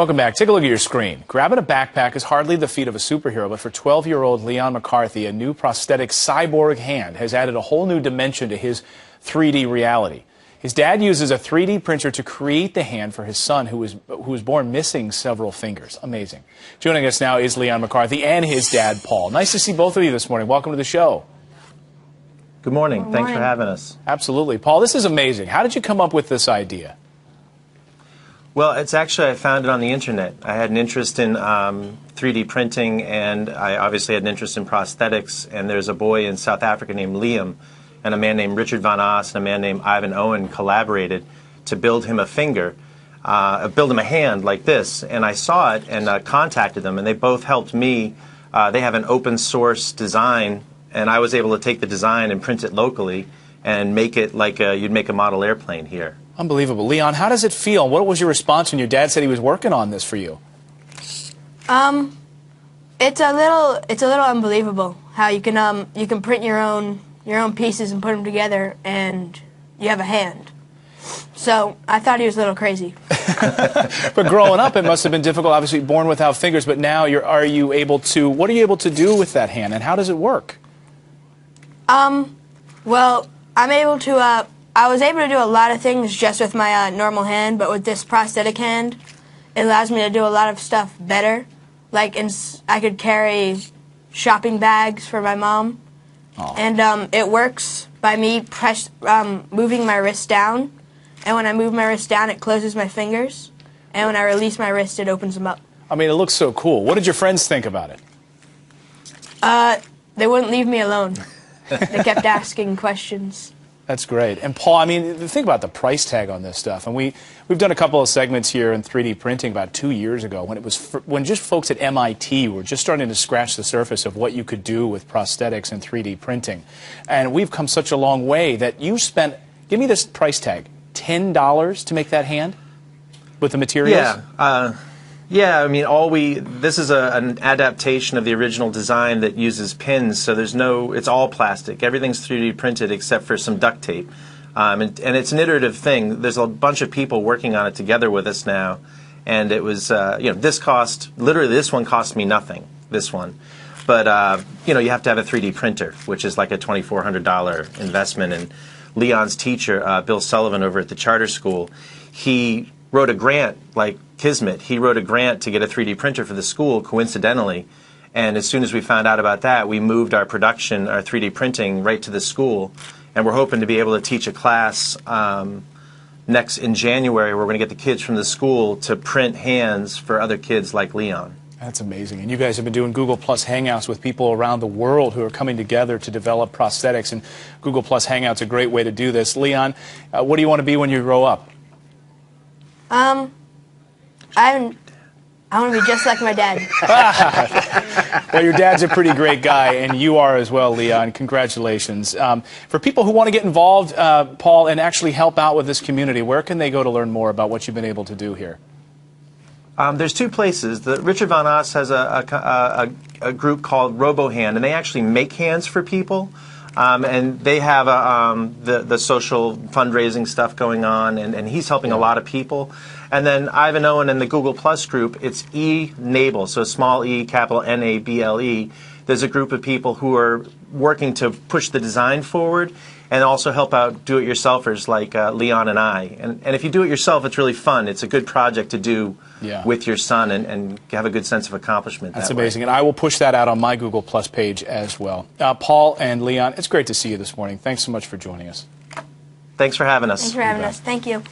Welcome back. Take a look at your screen. Grabbing a backpack is hardly the feat of a superhero, but for 12-year-old Leon McCarthy, a new prosthetic cyborg hand has added a whole new dimension to his 3D reality. His dad uses a 3D printer to create the hand for his son, who was born missing several fingers. Amazing. Joining us now is Leon McCarthy and his dad, Paul. Nice to see both of you this morning. Welcome to the show. Good morning. Thanks for having us. Absolutely. Paul, this is amazing. How did you come up with this idea? Well, it's actually, I found it on the internet. I had an interest in 3D printing, and I obviously had an interest in prosthetics, and there's a boy in South Africa named Liam, and a man named Richard Van Aas and a man named Ivan Owen collaborated to build him a finger, build him a hand like this, and I saw it and contacted them, and they both helped me. They have an open source design, and I was able to take the design and print it locally and make it like you'd make a model airplane here. Unbelievable. Leon, how does it feel? What was your response when your dad said he was working on this for you? It's a little unbelievable how you can print your own pieces and put them together and you have a hand. So I thought he was a little crazy. But growing up, it must have been difficult. Obviously, born without fingers, but now what are you able to do with that hand, and how does it work? Well, I was able to do a lot of things just with my normal hand, but with this prosthetic hand, it allows me to do a lot of stuff better. Like, I could carry shopping bags for my mom, and it works by me moving my wrist down, and when I move my wrist down, it closes my fingers, and when I release my wrist, it opens them up. I mean, it looks so cool. What did your friends think about it? They wouldn't leave me alone. They kept asking questions. That's great. And Paul, I mean, think about the price tag on this stuff. And we've done a couple of segments here in 3D printing about 2 years ago when just folks at MIT were just starting to scratch the surface of what you could do with prosthetics and 3D printing. And we've come such a long way that you spent, give me this price tag, $10 to make that hand with the materials? Yeah, I mean, this is an adaptation of the original design that uses pins, so it's all plastic. Everything's 3D printed except for some duct tape. And it's an iterative thing. There's a bunch of people working on it together with us now, and it was, literally this one cost me nothing, this one. But, you have to have a 3D printer, which is like a $2,400 investment. And Leon's teacher, Bill Sullivan over at the charter school, he wrote a grant, like Kismet. He wrote a grant to get a 3D printer for the school, coincidentally. And as soon as we found out about that, we moved our production, our 3D printing, right to the school. And we're hoping to be able to teach a class in January where we're going to get the kids from the school to print hands for other kids like Leon. That's amazing. And you guys have been doing Google Plus Hangouts with people around the world who are coming together to develop prosthetics. And Google Plus Hangouts is a great way to do this. Leon, what do you want to be when you grow up? I want to be just like my dad. Well, your dad's a pretty great guy, and you are as well, Leon. Congratulations. For people who want to get involved, Paul, and actually help out with this community, where can they go to learn more about what you've been able to do here? There's two places. Richard Van Aas has a group called RoboHand, and they actually make hands for people. And they have the social fundraising stuff going on, and he's helping a lot of people. And then Ivan Owen and the Google Plus group, it's eNable, so small e, capital N-A-B-L-E. There's a group of people who are working to push the design forward and also help out do-it-yourselfers like Leon and I. And if you do it yourself, it's really fun. It's a good project to do with your son and have a good sense of accomplishment. That's amazing. And I will push that out on my Google Plus page as well. Paul and Leon, it's great to see you this morning. Thanks so much for joining us. Thanks for having us. Thanks for having us. Thank you.